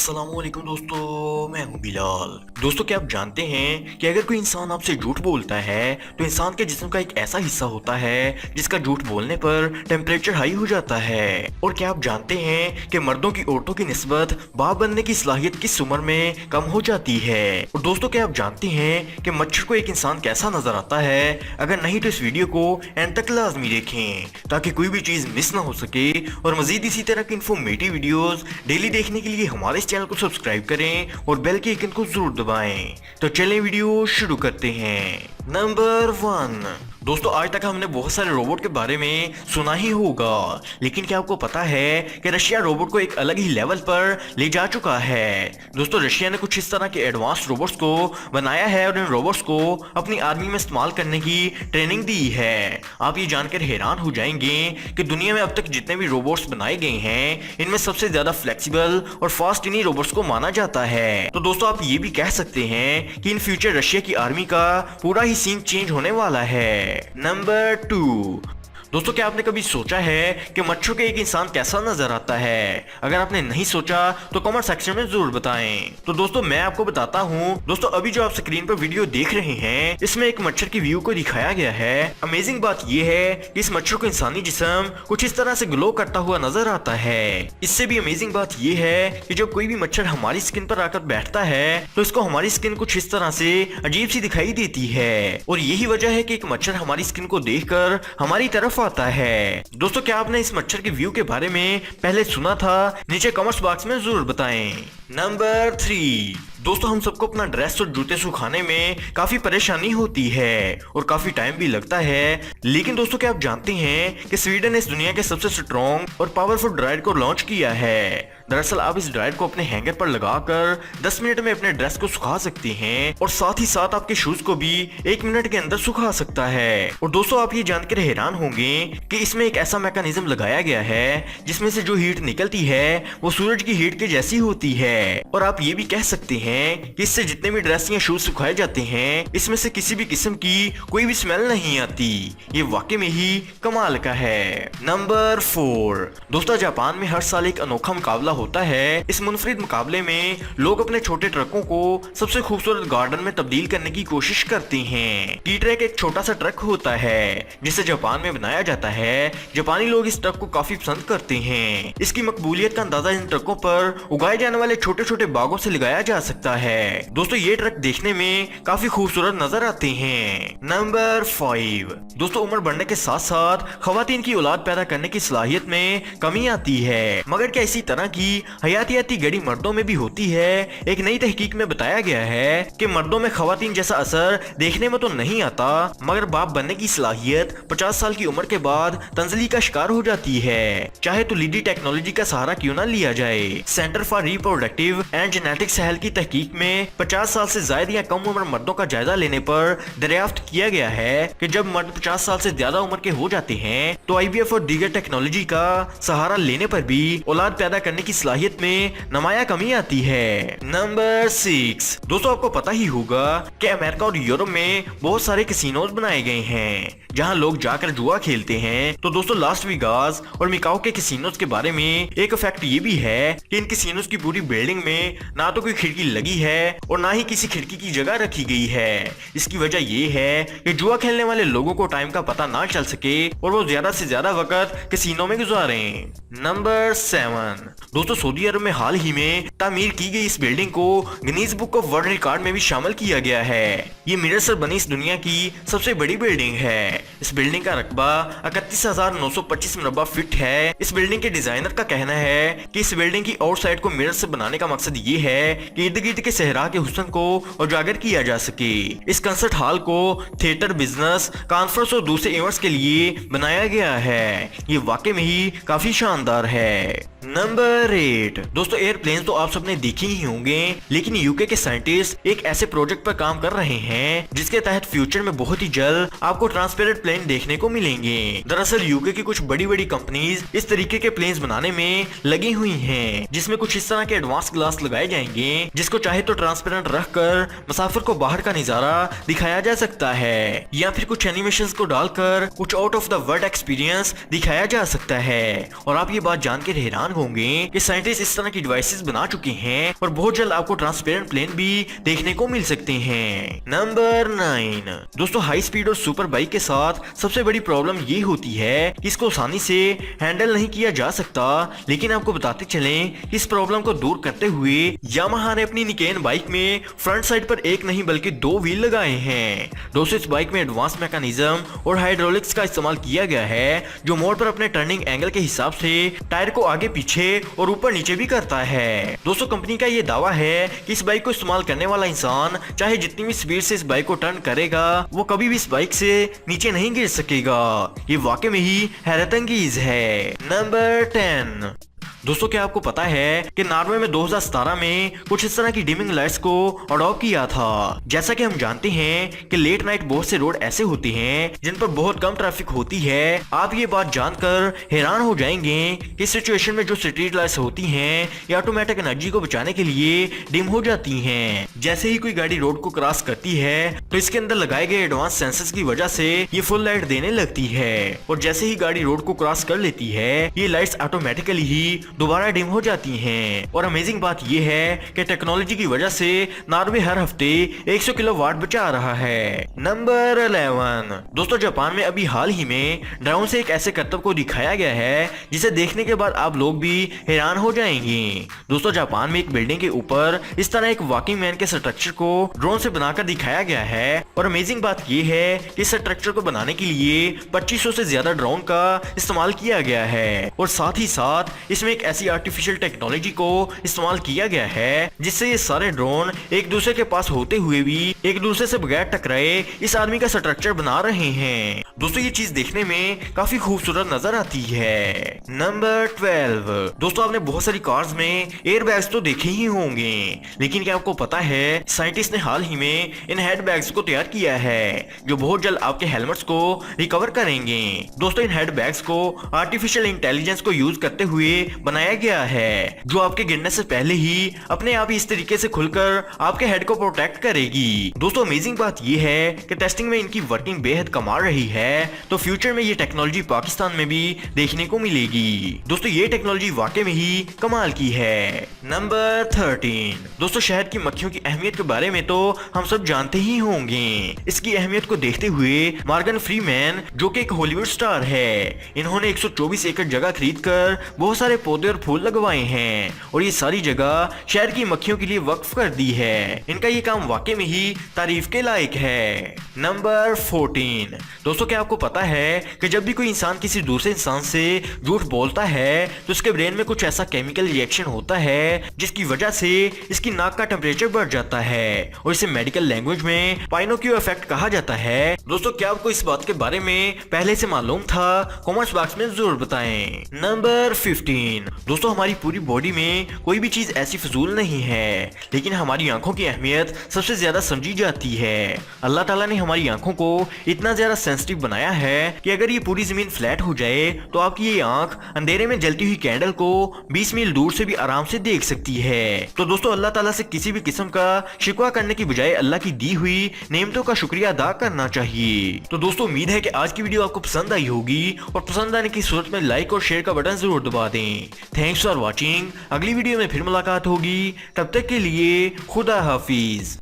अस्सलामुअलैकुम दोस्तों, मैं हूं बिलाल। दोस्तों, क्या आप जानते हैं कि अगर कोई इंसान आपसे झूठ बोलता है तो इंसान के जिस्म का एक ऐसा हिस्सा होता है जिसका झूठ बोलने पर टेम्परेचर हाई हो जाता है। और क्या आप जानते हैं कि मर्दों की औरतों की निस्बत बाप बनने की सलाहियत किस उम्र में कम हो जाती है। और दोस्तों, क्या आप जानते हैं कि मच्छर को एक इंसान कैसा नजर आता है? अगर नहीं तो इस वीडियो को एंड तक लाजमी देखें ताकि कोई भी चीज मिस ना हो सके। और मजीद इसी तरह की इन्फॉर्मेटिव वीडियोस डेली देखने के लिए हमारे इस चैनल को सब्सक्राइब करें और बेल के आइकन को जरूर दबाएं। तो चलें वीडियो शुरू करते हैं। नंबर 1। दोस्तों, आज तक हमने बहुत सारे रोबोट के बारे में सुना ही होगा, लेकिन क्या आपको पता है कि रशिया रोबोट को एक अलग ही लेवल पर ले जा चुका है। दोस्तों, रशिया ने कुछ इस तरह के एडवांस रोबोट्स को बनाया है और इन रोबोट्स को अपनी आर्मी में इस्तेमाल करने की ट्रेनिंग दी है। आप ये जानकर हैरान हो जाएंगे कि दुनिया में अब तक जितने भी रोबोट्स बनाए गए हैं इनमें सबसे ज्यादा फ्लेक्सिबल और फास्ट इन्हीं रोबोट्स को माना जाता है। तो दोस्तों, आप ये भी कह सकते हैं कि इन फ्यूचर रशिया की आर्मी का पूरा ही सीन चेंज होने वाला है। नंबर 2। दोस्तों, क्या आपने कभी सोचा है कि मच्छर के एक इंसान कैसा नजर आता है? अगर आपने नहीं सोचा तो कमेंट सेक्शन में जरूर बताएं। तो दोस्तों, मैं आपको बताता हूँ। दोस्तों, अभी जो आप स्क्रीन पर वीडियो देख रहे हैं इसमें एक मच्छर की व्यू को दिखाया गया है। अमेजिंग बात यह है कि इस मच्छर को इंसानी जिस्म कुछ इस तरह से ग्लो करता हुआ नजर आता है। इससे भी अमेजिंग बात यह है कि जब कोई भी मच्छर हमारी स्किन पर आकर बैठता है तो इसको हमारी स्किन कुछ इस तरह से अजीब सी दिखाई देती है। और यही वजह है कि एक मच्छर हमारी स्किन को देखकर हमारी तरफ आता है। दोस्तों, क्या आपने इस मच्छर के व्यू के बारे में पहले सुना था? नीचे कमेंट्स बॉक्स में जरूर बताएं। नंबर 3। दोस्तों, हम सबको अपना ड्रेस और जूते सुखाने में काफी परेशानी होती है और काफी टाइम भी लगता है। लेकिन दोस्तों, क्या आप जानते हैं कि स्वीडन ने इस दुनिया के सबसे स्ट्रॉन्ग और पावरफुल ड्रायर को लॉन्च किया है। दरअसल आप इस ड्रायर को अपने हैंगर पर लगाकर 10 मिनट में अपने ड्रेस को सुखा सकते हैं और साथ ही साथ आपके शूज को भी 1 मिनट के अंदर सुखा सकता है। और दोस्तों, आप ये जानकर हैरान होंगे कि इसमें एक ऐसा मैकेनिज्म लगाया गया है जिसमें से जो हीट निकलती है वो सूरज की हीट के जैसी होती है। और आप ये भी कह सकते हैं कि इससे जितने भी ड्रेस या शूज सुखाए जाते हैं इसमें से किसी भी किस्म की कोई भी स्मेल नहीं आती। ये वाकई में ही कमाल का है। नंबर 4। दोस्तों, जापान में हर साल एक अनोखा मुकाबला होता है। इस मुनफरिद मुकाबले में लोग अपने छोटे ट्रकों को सबसे खूबसूरत गार्डन में तब्दील करने की कोशिश करते हैं। टी ट्रक एक छोटा सा ट्रक होता है जिसे जापान में बनाया जाता है। जापानी लोग इस ट्रक को काफी पसंद करते हैं। इसकी मकबूलियत का अंदाजा इन ट्रकों पर उगाए जाने वाले छोटे छोटे बागों से लगाया जा सकता है। दोस्तों, ये ट्रक देखने में काफी खूबसूरत नजर आते हैं। नंबर 5। दोस्तों, उम्र बढ़ने के साथ साथ खवातीन की औलाद पैदा करने की सलाहियत में कमी आती है। मगर क्या इसी तरह की हयातियाती घड़ी मर्दों में भी होती है? एक नई तहकीक में बताया गया है कि मर्दों में खवातीन जैसा असर देखने में तो नहीं आता, मगर बाप बनने की सलाहियत 50 साल की उम्र के बाद तंजली का शिकार हो जाती है। चाहे तो लीडी टेक्नोलॉजी का सहारा क्यों ना लिया जाए। Centre for reproductive and genetics health की तहकीक में 50 साल से ज्यादा या कम उम्र मर्दों का जायजा लेने पर दरियाफ्त किया गया है कि जब मर्द 50 साल से ज्यादा उम्र के हो जाते हैं तो आईवीएफ और दीगर टेक्नोलॉजी का सहारा लेने पर भी औलाद पैदा करने की सलाहियत में नमाया कमी आती है। नंबर 6। दोस्तों, आपको पता ही होगा कि अमेरिका और यूरोप में बहुत सारे कैसीनोज बनाए गए हैं जहां लोग जाकर जुआ खेलते हैं। तो दोस्तों, लास वेगास और मिकाओ के कैसीनोज के बारे में एक फैक्ट ये भी है कि इन कैसीनोज की पूरी बिल्डिंग में ना तो कोई खिड़की लगी है और ना ही किसी खिड़की की जगह रखी गई है। इसकी वजह ये है कि जुआ खेलने वाले लोगों को टाइम का पता ना चल सके और वो ज्यादा से ज्यादा वक्त कैसीनो में गुजारें। नंबर 7। दोस्तों, सऊदी अरब में हाल ही में तामीर की गई इस बिल्डिंग को Guinness book of world record में भी शामिल किया गया है। ये मिरर से बनी इस दुनिया की सबसे बड़ी बिल्डिंग है। इस बिल्डिंग का रकबा 31,925 मुरब्बा फीट है। इस बिल्डिंग के डिजाइनर का कहना है कि इस बिल्डिंग की आउटसाइड को मिरर से बनाने का मकसद ये है कि इर्द गिर्द के सहरा के हुस्न को उजागर किया जा सके। इस कंसर्ट हॉल को थिएटर, बिजनेस, कॉन्फ्रेंस और दूसरे इवेंट्स के लिए बनाया गया है। ये वाकई में ही काफी शानदार है। नंबर 8। दोस्तों, एयरप्लेन तो आप सबने देखे ही होंगे, लेकिन यूके के साइंटिस्ट एक ऐसे प्रोजेक्ट पर काम कर रहे हैं जिसके तहत फ्यूचर में बहुत ही जल्द आपको ट्रांसपेरेंट प्लेन देखने को मिलेंगे। दरअसल यूके की कुछ बड़ी बड़ी कंपनीज इस तरीके के प्लेन्स बनाने में लगी हुई हैं, जिसमें कुछ इस तरह के एडवांस ग्लास लगाए जाएंगे जिसको चाहे तो ट्रांसपेरेंट रखकर मुसाफिर को बाहर का नजारा दिखाया जा सकता है, या फिर कुछ एनिमेशंस को डालकर कुछ out of the world experience दिखाया जा सकता है। और आप ये बात जानकर हैरान होंगे कि साइंटिस्ट इस तरह की डिवाइसेस बना चुके हैं और बहुत जल्द आपको ट्रांसपेरेंट प्लेन भी देखने को मिल सकते हैं। नंबर 9 दोस्तों, हाई स्पीड और सुपर बाइक के साथ सबसे बड़ी प्रॉब्लम ये होती है कि इसको आसानी से हैंडल नहीं किया जा सकता। लेकिन आपको बताते चलें कि इस प्रॉब्लम को दूर करते हुए यामाहा ने अपनी निकेन बाइक में फ्रंट साइड पर एक नहीं बल्कि 2 व्हील लगाए हैं। दोस्तों, इस बाइक में एडवांस मैकेनिज्म और हाइड्रोलिक्स का इस्तेमाल किया गया है जो मोड़ पर अपने टर्निंग एंगल के हिसाब से टायर को आगे पीछे और ऊपर नीचे भी करता है। दोस्तों, कंपनी का ये दावा है कि इस बाइक को इस्तेमाल करने वाला इंसान चाहे जितनी भी स्पीड से इस बाइक को टर्न करेगा वो कभी भी इस बाइक से नीचे नहीं गिर सकेगा। ये वाकई में ही हैरतअंगेज है। नंबर 10 दोस्तों, क्या आपको पता है कि नॉर्वे में 2017 में कुछ इस तरह की डिमिंग लाइट्स को अडॉप्ट किया था। जैसा कि हम जानते हैं कि लेट नाइट बहुत से रोड ऐसे होते हैं जिन पर बहुत कम ट्रैफिक होती है। आप ये बात जानकर हैरान हो जाएंगे कि इस सिचुएशन में जो स्ट्रीट लाइट्स होती हैं ये ऑटोमेटिक एनर्जी को बचाने के लिए डिम हो जाती हैं। जैसे ही कोई गाड़ी रोड को क्रॉस करती है तो इसके अंदर लगाए गए एडवांस सेंसर्स की वजह से ये फुल लाइट देने लगती है और जैसे ही गाड़ी रोड को क्रॉस कर लेती है ये लाइट्स ऑटोमेटिकली ही दोबारा डिम हो जाती हैं। और अमेजिंग बात यह है कि टेक्नोलॉजी की वजह से नॉर्वे हर हफ्ते 100 किलोवाट बचा रहा है। नंबर 11 दोस्तों, जापान में अभी हाल ही में ड्रोन से एक ऐसे करतब को दिखाया गया है जिसे देखने के बाद आप लोग भी हैरान हो जाएंगे। दोस्तों, जापान में एक बिल्डिंग के ऊपर इस तरह एक वॉकिंग मैन के स्ट्रक्चर को ड्रोन से बनाकर दिखाया गया है और अमेजिंग बात यह है कि इस स्ट्रक्चर को बनाने के लिए 2500 से ज्यादा ड्रोन का इस्तेमाल किया गया है और साथ ही साथ इसमें एक ऐसी आर्टिफिशियल टेक्नोलॉजी को इस्तेमाल किया गया है जिससे ये सारे ड्रोन एक दूसरे के पास होते हुए भी एक दूसरे से बगैर टकराए इस आर्मी का स्ट्रक्चर बना रहे हैं। दोस्तों, ये चीज देखने में काफी खूबसूरत नजर आती है। नंबर 12 दोस्तों, आपने बहुत सारी कार्स में एयर बैग्स तो देखे ही होंगे, लेकिन क्या आपको पता है साइंटिस्ट ने हाल ही में इन हेड बैग्स को तैयार किया है जो बहुत जल्द आपके हेलमेट्स को रिकवर करेंगे। दोस्तों, इन हेड बैग्स को आर्टिफिशियल इंटेलिजेंस को यूज करते हुए बनाया गया है जो आपके गिरने से पहले ही अपने आप ही इस तरीके से खुलकर आपके हेड को प्रोटेक्ट करेगी। दोस्तों, अमेजिंग बात यह है कि टेस्टिंग में इनकी वर्किंग बेहद कमाल रही है तो फ्यूचर में ये टेक्नोलॉजी पाकिस्तान में भी देखने को मिलेगी। दोस्तों, ये टेक्नोलॉजी वाकई में ही कमाल की है। नंबर 13 दोस्तों, शहद की मक्खियों की अहमियत के बारे में तो हम सब जानते ही होंगे। इसकी अहमियत को देखते हुए मॉर्गन फ्रीमैन जो कि एक हॉलीवुड स्टार है, इन्होंने 124 एकड़ जगह खरीद कर बहुत सारे पौधे और फूल लगवाए हैं और ये सारी जगह शहर की मक्खियों के लिए वक्फ कर दी है। इनका ये काम वाकई में ही तारीफ के लायक है। नंबर 14 दोस्तों, क्या आपको पता है कि जब भी कोई इंसान किसी दूसरे इंसान से झूठ बोलता है तो उसके ब्रेन में कुछ ऐसा केमिकल रिएक्शन होता है जिसकी वजह से इसकी नाक का टेम्परेचर बढ़ जाता है और इसे मेडिकल लैंग्वेज में पाइनोक्यू इफेक्ट कहा जाता है। दोस्तों, क्या आपको इस बात के बारे में पहले से मालूम था? कमेंट्स बॉक्स में जरूर बताएं। नंबर 15 दोस्तों, हमारी पूरी बॉडी में कोई भी चीज ऐसी फजूल नहीं है, लेकिन हमारी आंखों की अहमियत सबसे ज्यादा समझी जाती है। अल्लाह ताला ने हमारी आंखों को इतना ज्यादा सेंसिटिव बनाया है कि अगर ये पूरी जमीन फ्लैट हो जाए तो आपकी ये आंख अंधेरे में जलती हुई कैंडल को 20 मील दूर से भी आराम से देख सकती है। तो दोस्तों, अल्लाह ताला से किसी भी किस्म का शिकवा करने की बजाय अल्लाह की दी हुई नेमतों का शुक्रिया अदा करना चाहिए। तो दोस्तों, उम्मीद है कि आज की वीडियो आपको पसंद आई होगी और पसंद आने की सूरत में लाइक और शेयर का बटन जरूर दबा दें। Thanks for watching. अगली वीडियो में फिर मुलाकात होगी, तब तक के लिए खुदा हाफिज।